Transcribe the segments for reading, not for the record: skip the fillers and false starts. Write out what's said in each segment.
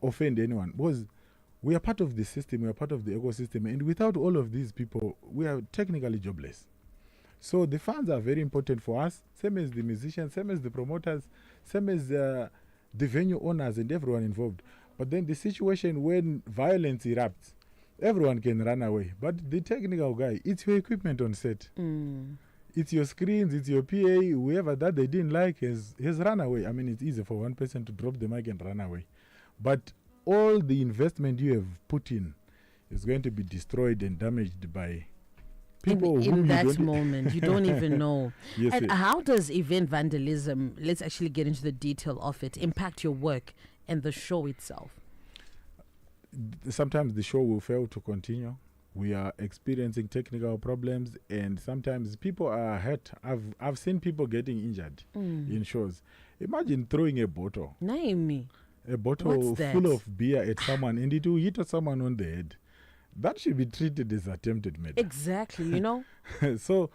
offend anyone, because we are part of the system, we are part of the ecosystem, and without all of these people, we are technically jobless. So the funds are very important for us, same as the musicians, same as the promoters, same as the venue owners and everyone involved. But then the situation when violence erupts, everyone can run away. But the technical guy, it's your equipment on set. It's your screens, it's your PA, whoever that they didn't like has run away. I mean, it's easy for one person to drop the mic and run away. But all the investment you have put in is going to be destroyed and damaged by people in that moment. You don't even know. Yes, and how does event vandalism, let's actually get into the detail of it, impact your work and the show itself? Sometimes the show will fail to continue. We are experiencing technical problems, and sometimes people are hurt. I've seen people getting injured in shows. Imagine throwing a bottle. Name me. A bottle full of beer at someone, and it will hit someone on the head. That should be treated as attempted murder. Exactly, you know. So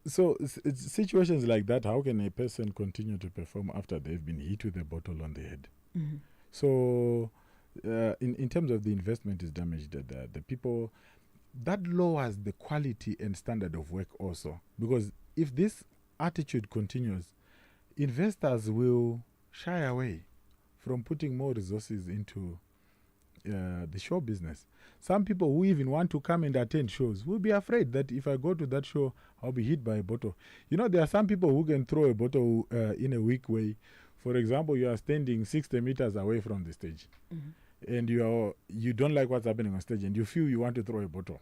it's situations like that. How can a person continue to perform after they've been hit with a bottle on the head? So, in terms of the investment is damaged, the people, that lowers the quality and standard of work also. Because if this attitude continues, investors will shy away from putting more resources into the show business. Some people who even want to come and attend shows will be afraid that if I go to that show, I'll be hit by a bottle. You know, there are some people who can throw a bottle in a weak way. For example, you are standing 60 meters away from the stage, and you don't like what's happening on stage, and you feel you want to throw a bottle.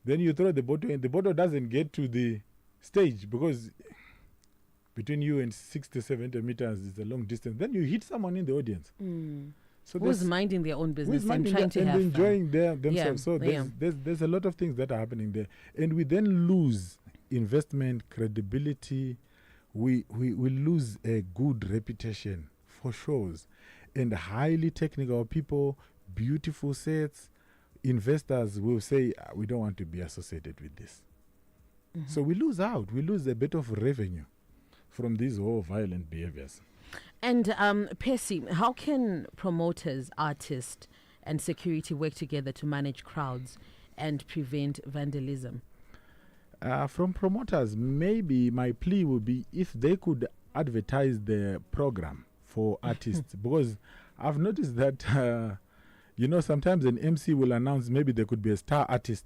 Then you throw the bottle, and the bottle doesn't get to the stage because between you and 60, 70 meters is a long distance. Then you hit someone in the audience. So who's minding their own business and trying to and have enjoying fun. themselves. So there's a lot of things that are happening there. And we then lose investment, credibility. We lose a good reputation for shows. And highly technical people, beautiful sets, investors will say, we don't want to be associated with this. So we lose out. We lose a bit of revenue from these whole violent behaviors. And Percy, how can promoters, artists, and security work together to manage crowds and prevent vandalism? From promoters, maybe my plea would be if they could advertise the program for artists, because I've noticed that sometimes an MC will announce maybe there could be a star artist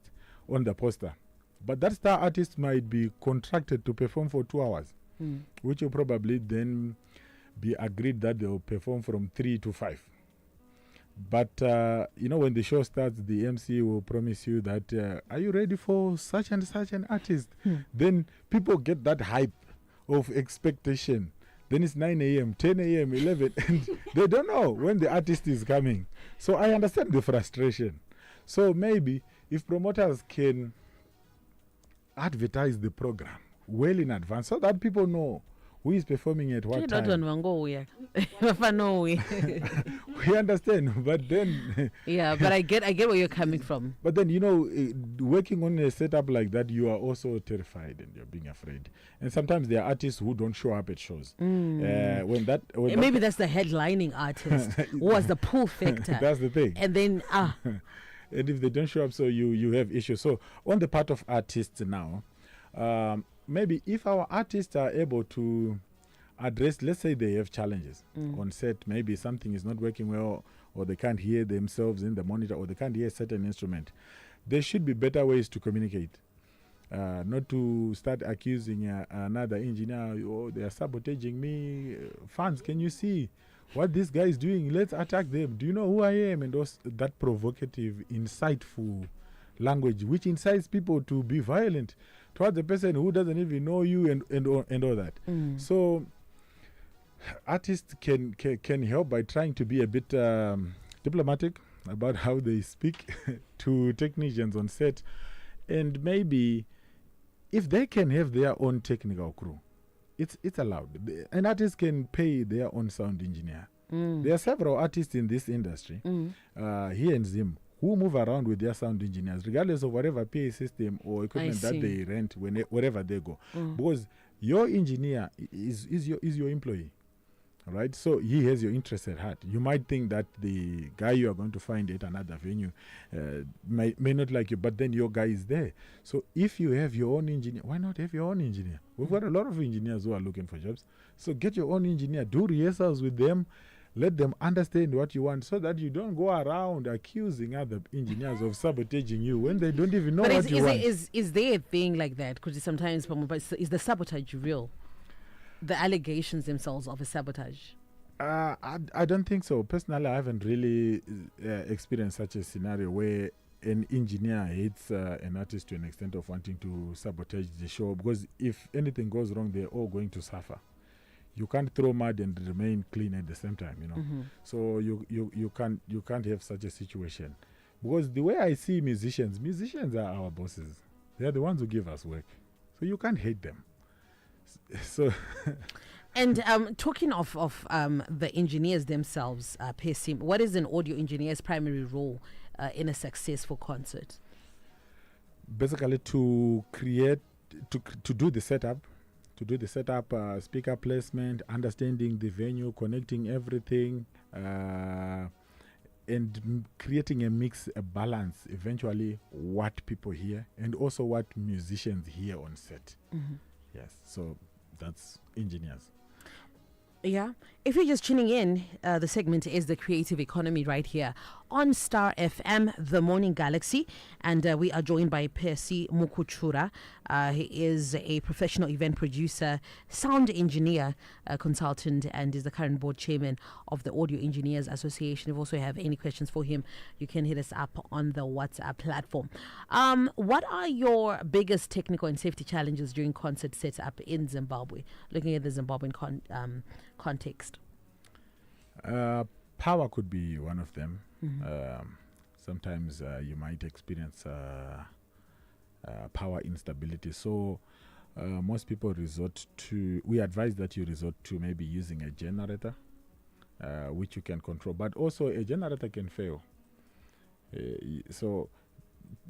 on the poster, but that star artist might be contracted to perform for 2 hours, which will probably then be agreed that they will perform from 3 to 5. But, when the show starts, the MC will promise you that, are you ready for such and such an artist? Then people get that hype of expectation. Then it's 9 a.m., 10 a.m., 11, and they don't know when the artist is coming. So I understand the frustration. So maybe if promoters can advertise the program well in advance so that people know who is performing at what time. We understand, but then yeah, but I get where you're coming from. But then working on a setup like that, you are also terrified and you're being afraid. And sometimes there are artists who don't show up at shows. Maybe that's the headlining artist who was the pull factor. That's the thing. And then and if they don't show up, so you have issues. So on the part of artists now, maybe if our artists are able to address, let's say they have challenges on set, maybe something is not working well, or they can't hear themselves in the monitor, or they can't hear a certain instrument, there should be better ways to communicate. Not to start accusing another engineer, they are sabotaging me. Fans, can you see what this guy is doing? Let's attack them. Do you know who I am? And that provocative, insightful language, which incites people to be violent towards the person who doesn't even know you and all that. So artists can help by trying to be a bit diplomatic about how they speak to technicians on set, and maybe if they can have their own technical crew, it's allowed. An artist can pay their own sound engineer. There are several artists in this industry, here and Zim, who move around with their sound engineers, regardless of whatever PA system or equipment that they rent wherever they go. Because your engineer is your employee. right? So he has your interest at heart. You might think that the guy you are going to find at another venue may not like you, but then your guy is there. So if you have your own engineer, why not have your own engineer? We've got a lot of engineers who are looking for jobs. So get your own engineer, do rehearsals with them, let them understand what you want, so that you don't go around accusing other engineers of sabotaging you when they don't even know what you want. Is there a thing like that? Because sometimes is the sabotage real? The allegations themselves of a sabotage? I don't think so. Personally, I haven't really experienced such a scenario where an engineer hates an artist to an extent of wanting to sabotage the show, because if anything goes wrong, they're all going to suffer. You can't throw mud and remain clean at the same time, you know. Mm-hmm. So you can't have such a situation, because the way I see musicians are our bosses. They are the ones who give us work, so you can't hate them. So and talking of the engineers themselves, Pesim, what is an audio engineer's primary role in a successful concert? Basically, to do the setup, speaker placement, understanding the venue, connecting everything, and creating a mix, a balance, eventually what people hear and also what musicians hear on set. Mm-hmm. Yes, so that's engineers. Yeah. If you're just tuning in, the segment is The Creative Economy right here on Star FM, The Morning Galaxy. And we are joined by Percy Mukuchura. He is a professional event producer, sound engineer, consultant, and is the current board chairman of the Audio Engineers Association. If you also have any questions for him, you can hit us up on the WhatsApp platform. What are your biggest technical and safety challenges during concert setup in Zimbabwe, looking at the Zimbabwean context? Power could be one of them. Mm-hmm. Sometimes you might experience power instability. So most people we advise that you resort to maybe using a generator, which you can control. But also a generator can fail. So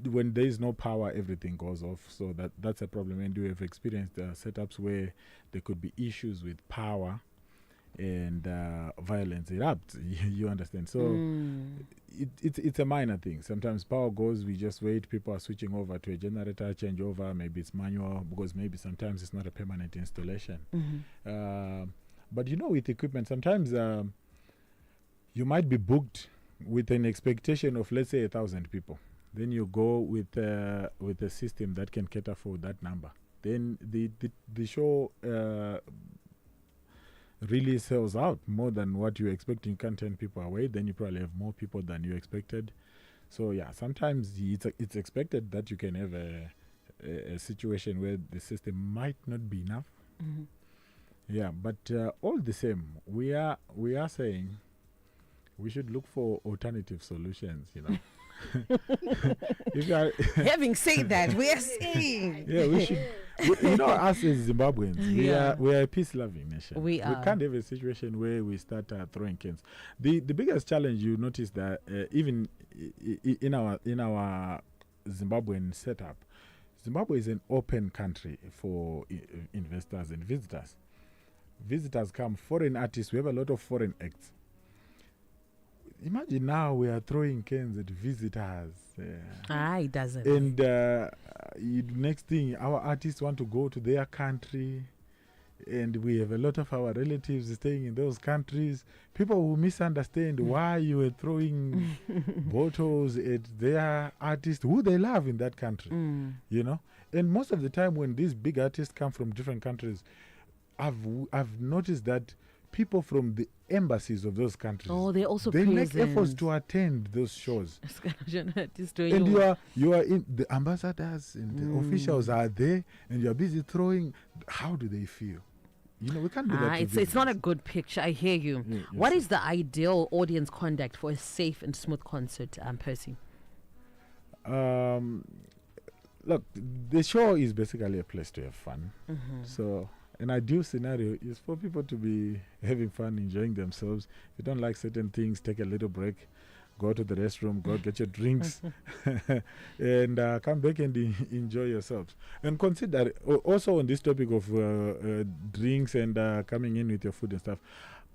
when there is no power, everything goes off. So that's a problem. And we have experienced setups where there could be issues with power and violence erupts. You understand? So it's a minor thing. Sometimes power goes, we just wait, people are switching over to a generator, change over, maybe it's manual, because maybe sometimes it's not a permanent installation. Mm-hmm. But with equipment, sometimes you might be booked with an expectation of, let's say, 1,000 people. Then you go with a system that can cater for that number. Then the show really sells out more than what you expect. You can't turn people away. Then you probably have more people than you expected. So yeah, sometimes it's expected that you can have a situation where the system might not be enough. Mm-hmm. Yeah, but all the same, we are saying we should look for alternative solutions. Having said that, we are saying we should. Us as Zimbabweans, we are a peace-loving nation. We are. We can't have a situation where we start throwing cans. The biggest challenge, you notice that even in our Zimbabwean setup, Zimbabwe is an open country for investors and visitors. Visitors come, foreign artists. We have a lot of foreign acts. Imagine now we are throwing cans at visitors. It doesn't. And next thing, our artists want to go to their country, and we have a lot of our relatives staying in those countries. People will misunderstand why you were throwing bottles at their artists who they love in that country. And most of the time when these big artists come from different countries, I've noticed that people from the embassies of those countries, they make efforts to attend those shows. And you are in, the ambassadors and the officials are there, and you are busy throwing. How do they feel? We can't do that. It's not a good picture. I hear you. Yes. What is the ideal audience conduct for a safe and smooth concert, Percy? Look, the show is basically a place to have fun. Mm-hmm. So an ideal scenario is for people to be having fun, enjoying themselves. If you don't like certain things, take a little break, go to the restroom, go get your drinks, and come back and enjoy yourselves. And consider, also on this topic of drinks and coming in with your food and stuff,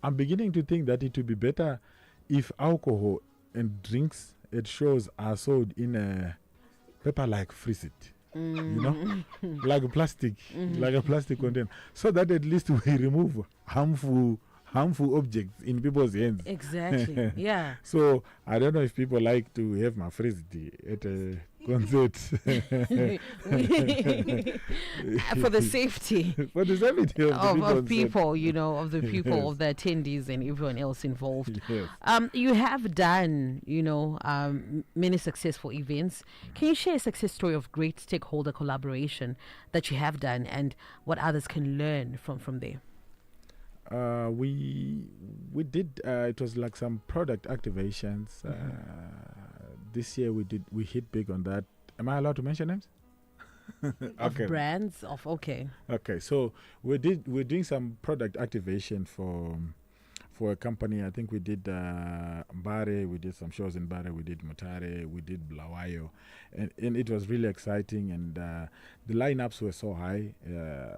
I'm beginning to think that it would be better if alcohol and drinks at shows are sold in a paper like freeze it. You know, like a plastic container, so that at least we remove harmful objects in people's hands. Exactly. Yeah. So I don't know if people like to have my frisbee at a concert. For the safety. For the safety of people, you know, of the people, Yes. of the attendees and everyone else involved. Yes. You have done, you know, many successful events. Can you share a success story of great stakeholder collaboration that you have done and what others can learn from there? We did it was like some product activations. This year we hit big on that. Am I allowed to mention names? Of brands of okay. Okay, so we're doing some product activation for a company. I think we did Mbare, we did some shows in Mbare, we did Mutare, we did Blawayo, and it was really exciting, and the lineups were so high.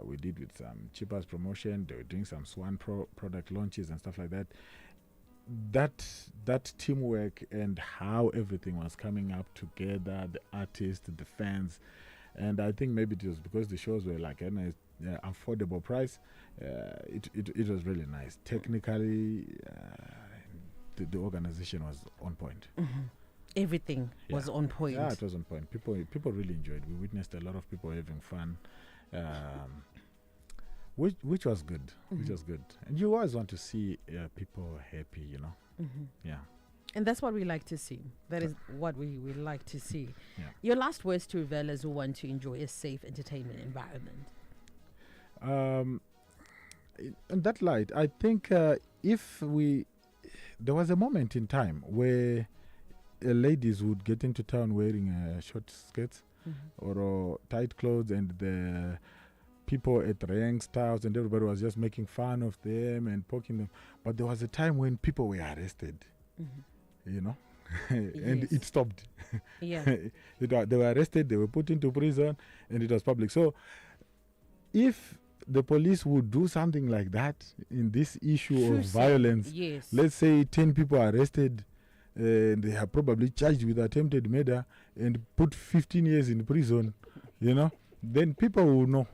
We did with some cheapers promotion, they were doing some Swan product launches and stuff like that. That teamwork and how everything was coming up together, the artists, the fans, and I think maybe it was because the shows were like at an affordable price. It was really nice. Technically, the organization was on point. Everything was on point. Yeah, it was on point. People really enjoyed. We witnessed a lot of people having fun, which was good. Which was good. And you always want to see people happy, you know. Yeah. And that's what we like to see. That is what we like to see. Yeah. Your last words to revelers who want to enjoy a safe entertainment environment. In that light, I think there was a moment in time where ladies would get into town wearing short skirts or tight clothes, and the people at Rang Styles and everybody was just making fun of them and poking them. But there was a time when people were arrested, you know, and Yes. it stopped. Yeah. They were arrested, they were put into prison, and it was public. So if the police would do something like that in this issue True of say. violence, Yes. let's say 10 people are arrested, and they are probably charged with attempted murder and put 15 years in prison, you know, then people will know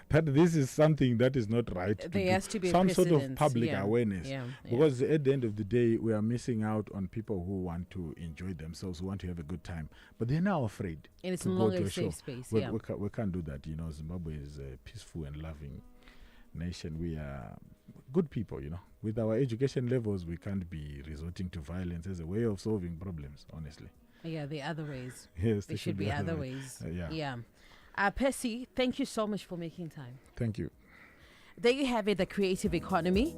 that this is something that is not right. There has to be some a sort of precedence, public yeah. awareness. Yeah. Because at the end of the day, we are missing out on people who want to enjoy themselves, who want to have a good time. But they're now afraid And it's to no go longer to a a show. safe space. We, Yeah. we can't do that. You know, Zimbabwe is a peaceful and loving nation. We are good people, you know. With our education levels, we can't be resorting to violence as a way of solving problems, honestly. Yeah, there are other ways. Yes, There should be other ways. Yeah. Yeah. Percy, thank you so much for making time. Thank you. There you have it, the creative economy.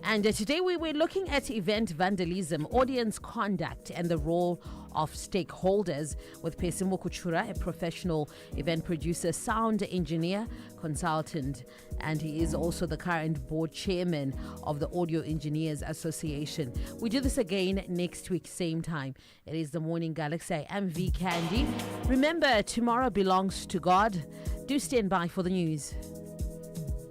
And today we were looking at event vandalism, audience conduct, and the role of stakeholders with Percy Mukuchura, a professional event producer, sound engineer, consultant, and he is also the current board chairman of the Audio Engineers Association. We do this again next week, same time. It is the Morning Galaxy. I am V Candy. Remember, tomorrow belongs to God. Do stand by for the news.